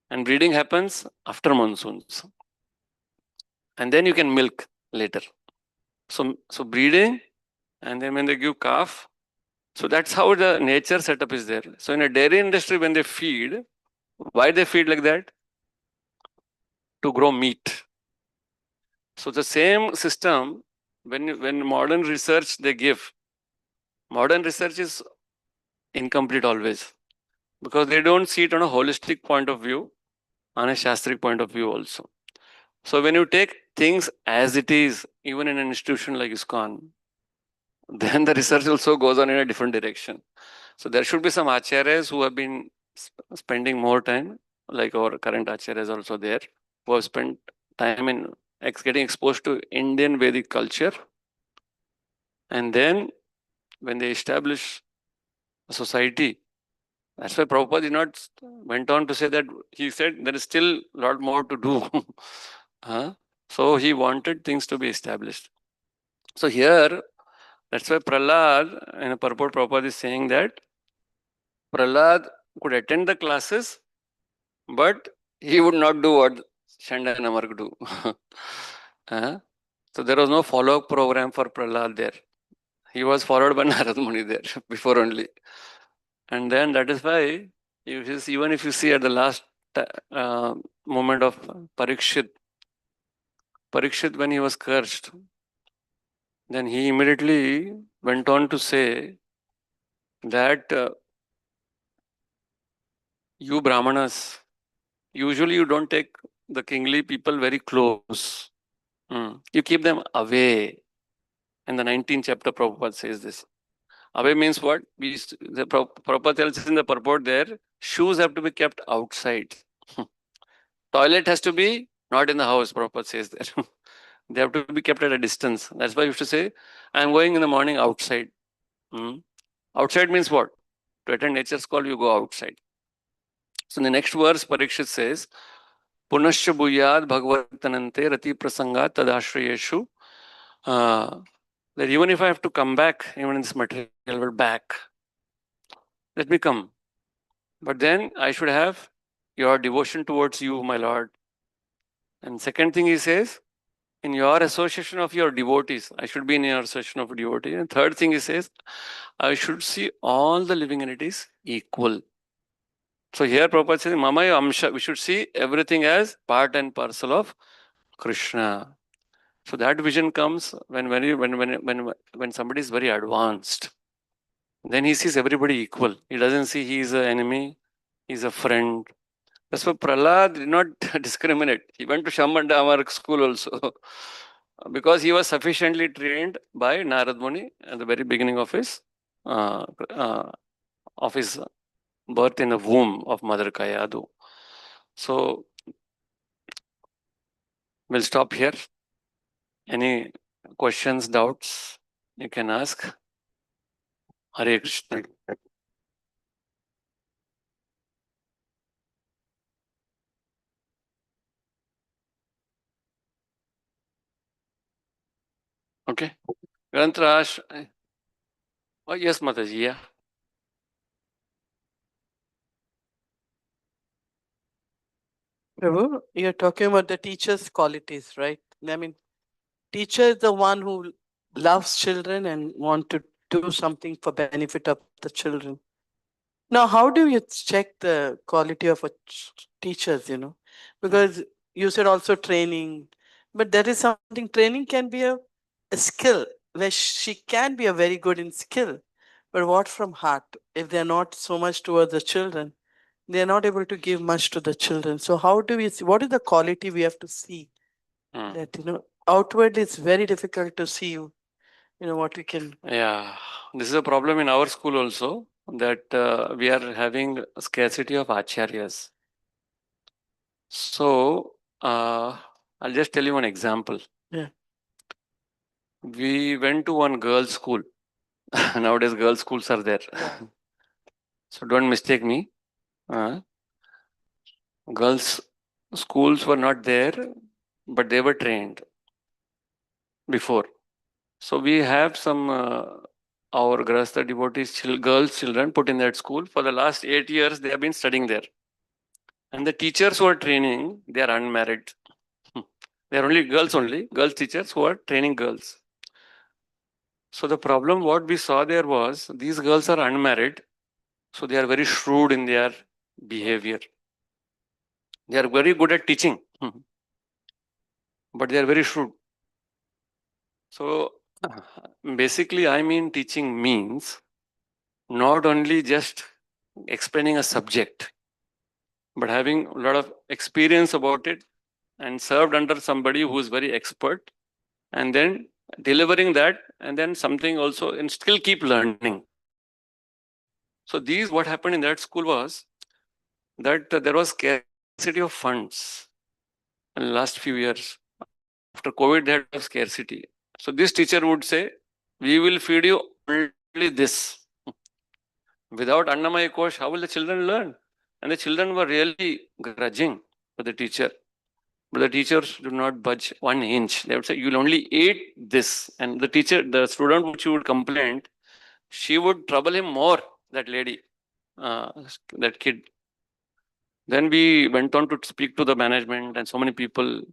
And breeding happens after monsoons. And then you can milk later. So breeding, and then when they give calf, so that's how the nature setup is there. So in a dairy industry, when they feed, why they feed like that? To grow meat. So the same system, when modern research they give, modern research is incomplete always because they don't see it on a holistic point of view, on a shastric point of view also. So when you take things as it is, even in an institution like ISKCON, then the research also goes on in a different direction. So there should be some acharyas who have been spending more time, like our current acharya is also there, who have spent time in getting exposed to Indian Vedic culture. And then when they establish a society, that's why Prabhupada did not went on to say that, he said there is still a lot more to do. So he wanted things to be established. So here, that's why Prahlad, in a purport, Prabhupada is saying that Prahlad could attend the classes, but he would not do what Shanda and Amar do. So there was no follow-up program for Prahlad there. He was followed by Narad Muni there before only. And then that is why, even if you see at the last moment of Parikshit, when he was cursed, then he immediately went on to say that you Brahmanas, usually you don't take the kingly people very close. You keep them away. In the 19th chapter, Prabhupada says this. Away means what? The Prabhupada tells us in the purport there, shoes have to be kept outside. Toilet has to be not in the house, Prabhupada says there. They have to be kept at a distance. That's why you used to say, I'm going in the morning outside. Outside means what? To attend nature's call, you go outside. So in the next verse, Parikshit says, Punascha bhuyad bhagavatanante rati prasanga tadashrayeshu. That even if I have to come back, even in this material world back, let me come. But then I should have your devotion towards you, my Lord. And second thing he says, in your association of your devotees, I should be in your association of devotees. And third thing he says, I should see all the living entities equal. So here Prabhupada says, Mamaya Amsha, we should see everything as part and parcel of Krishna. So that vision comes when somebody is very advanced. Then he sees everybody equal. He doesn't see he is an enemy, he's a friend. That's why Prahlad did not discriminate. He went to Shamandamar school also because he was sufficiently trained by Narad Muni at the very beginning uh, uh, of his birth in the womb of Mother Kayadu. So we'll stop here. Any questions, doubts, you can ask. Hare Krishna. Okay. Grantraj. Oh, yes, Mataji. Yeah. Prabhu, you're talking about the teacher's qualities, right? I mean, teacher is the one who loves children and want to do something for benefit of the children. Now, how do you check the quality of a teachers, Because you said also training, but there is something, training can be a skill where she can be a very good in skill, but what from heart? If they're not so much towards the children, they're not able to give much to the children. So how do we see, what is the quality we have to see? That, outwardly it's very difficult to see what we can. Yeah. This is a problem in our school also, that we are having a scarcity of acharyas. So I'll just tell you one example. Yeah. We went to one girls' school. Nowadays, girls' schools are there. Yeah. So don't mistake me. Girls' schools were not there, but they were trained before. So we have some our Grahastha devotees, girls' children put in that school. For the last 8 years, they have been studying there. And the teachers who are training, they are unmarried. They are only, girls teachers who are training girls. So the problem what we saw there was, these girls are unmarried, so they are very shrewd in their behavior. They are very good at teaching, but they are very shrewd. So basically, I mean, teaching means not only just explaining a subject, but having a lot of experience about it and served under somebody who is very expert, and then delivering that, and then something also, and still keep learning. So these, what happened in that school was that there was scarcity of funds in the last few years. After COVID, they had scarcity. So this teacher would say, we will feed you only this. Without Annamaya Kosh, how will the children learn? And the children were really grudging for the teacher. But the teachers do not budge 1 inch. They would say, you'll only eat this. And the teacher, the student which would complain, she would trouble him more, that lady, that kid. Then we went on to speak to the management and so many people.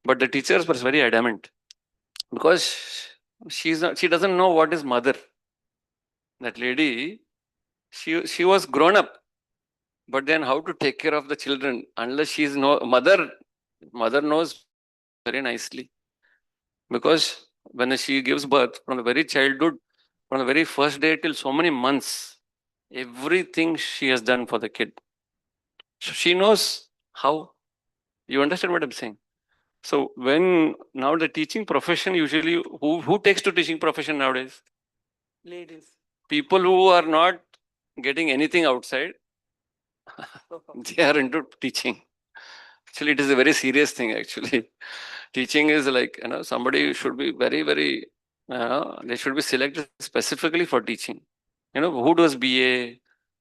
But the teachers were very adamant because she doesn't know what is mother. That lady, she was grown up, but then how to take care of the children unless she is no mother knows very nicely, because when she gives birth, from the very childhood, from the very first day till so many months, everything she has done for the kid. So she knows how. You understand what I'm saying? So when now the teaching profession, usually who takes to teaching profession nowadays? Ladies. People who are not getting anything outside, they are into teaching. Actually, it is a very serious thing. Actually, teaching is like, somebody should be very. They should be selected specifically for teaching. Who does BA,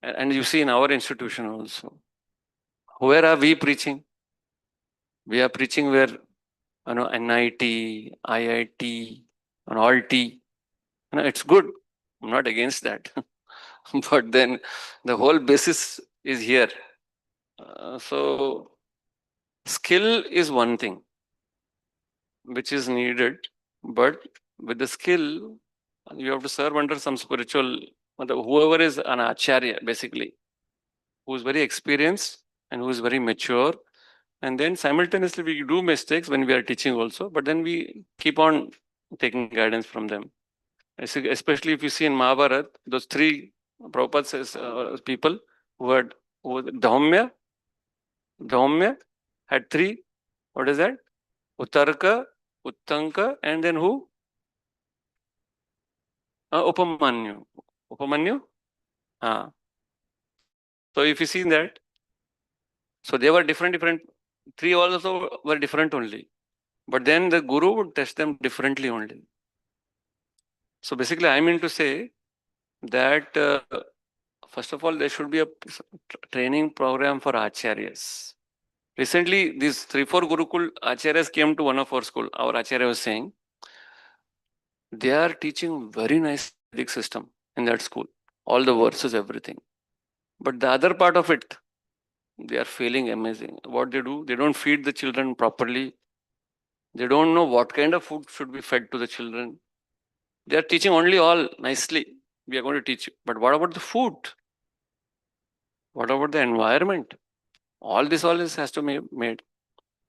and you see in our institution also. Where are we preaching? We are preaching where NIT, IIT, and all T. It's good. I'm not against that. But then the whole basis is here. So skill is one thing which is needed, but with the skill, you have to serve under some spiritual, whoever is an acharya, basically, who is very experienced and who is very mature. And then simultaneously, we do mistakes when we are teaching also, but then we keep on taking guidance from them. Especially if you see in Mahabharata, those three Prabhupada says people who had Dhaumya, Dhaumya had three. What is that? Uttarka, Uttanka, and then who? Upamanyu. Upamanyu? Ah. So if you see that, so they were different. Three also were different only. But then the guru would test them differently only. So basically, I mean to say that first of all, there should be a training program for acharyas. Recently, these 3-4 Gurukul acharyas came to one of our school. Our acharya was saying, they are teaching very nice Vedic system in that school. All the verses, everything. But the other part of it, they are failing amazing. What they do, they don't feed the children properly. They don't know what kind of food should be fed to the children. They are teaching only all nicely. We are going to teach you. But what about the food? What about the environment? All this has to be made.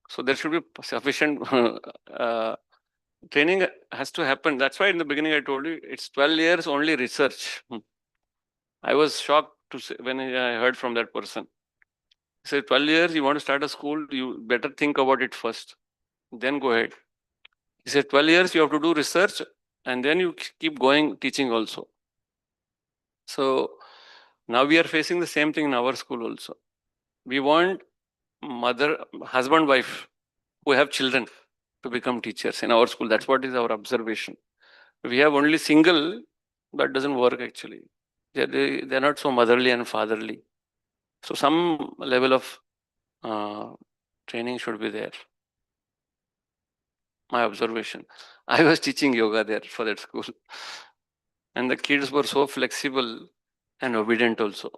So there should be sufficient training has to happen. That's why in the beginning I told you it's 12 years only research. I was shocked to say when I heard from that person. He said 12 years you want to start a school, you better think about it first. Then go ahead. He said 12 years you have to do research and then you keep going teaching also. So now we are facing the same thing in our school also. We want husband, wife who have children to become teachers in our school. That's what is our observation. We have only single, that doesn't work actually. They're not so motherly and fatherly. So some level of training should be there. My observation. I was teaching yoga there for that school. And the kids were so flexible and obedient also.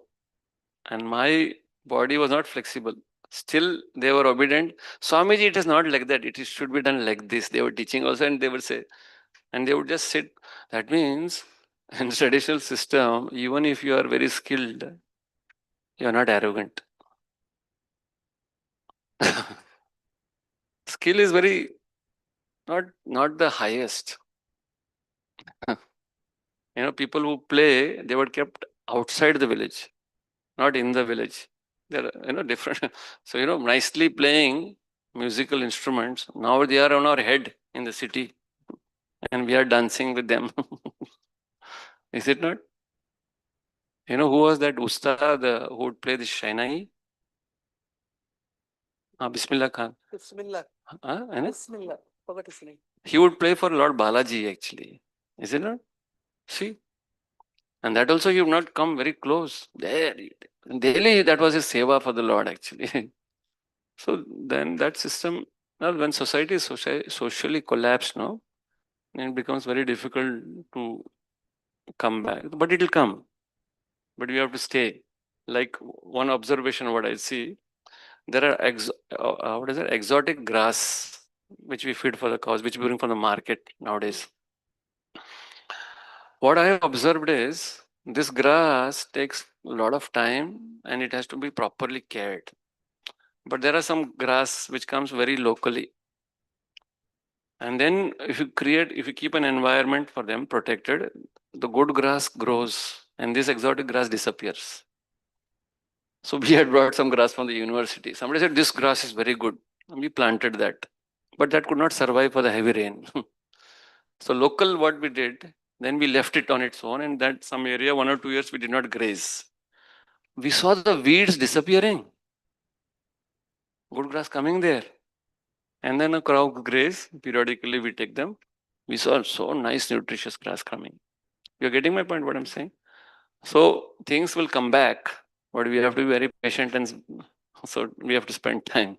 And my body was not flexible. Still, they were obedient. Swamiji, it is not like that. Should be done like this. They were teaching also, and they would say, and they would just sit. That means, in the traditional system, even if you are very skilled, you are not arrogant. Skill is very not the highest. People who play, they were kept outside the village, not in the village. They're different. So nicely playing musical instruments. Now they are on our head in the city, and we are dancing with them. Is it not? Who was that Ustad who would play the Shainai? Bismillah Khan. Bismillah. Bismillah. Forgot his name. He would play for Lord Balaji actually. Is it not? See? And that also he would not come very close. There, daily that was his seva for the Lord actually. So then that system, now when society is socially collapsed, no, it becomes very difficult to come back. But it will come. But we have to stay. Like one observation, what I see, there are exotic grass which we feed for the cows, which we bring from the market nowadays. What I have observed is this grass takes a lot of time and it has to be properly cared. But there are some grass which comes very locally. And then if you keep an environment for them protected, the good grass grows and this exotic grass disappears. So we had brought some grass from the university. Somebody said, this grass is very good. And we planted that. But that could not survive for the heavy rain. So local what we did, then we left it on its own and that some area, 1 or 2 years, we did not graze. We saw the weeds disappearing. Good grass coming there. And then a cow graze, periodically we take them. We saw so nice nutritious grass coming. You're getting my point, what I'm saying? So things will come back, but we have to be very patient and so we have to spend time.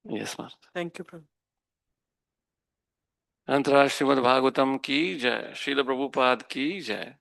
Yes, ma'am. Thank you, Prabhu. अंतरा श्रीमद् भागवतम की जय, श्रील प्रभुपाद की जय.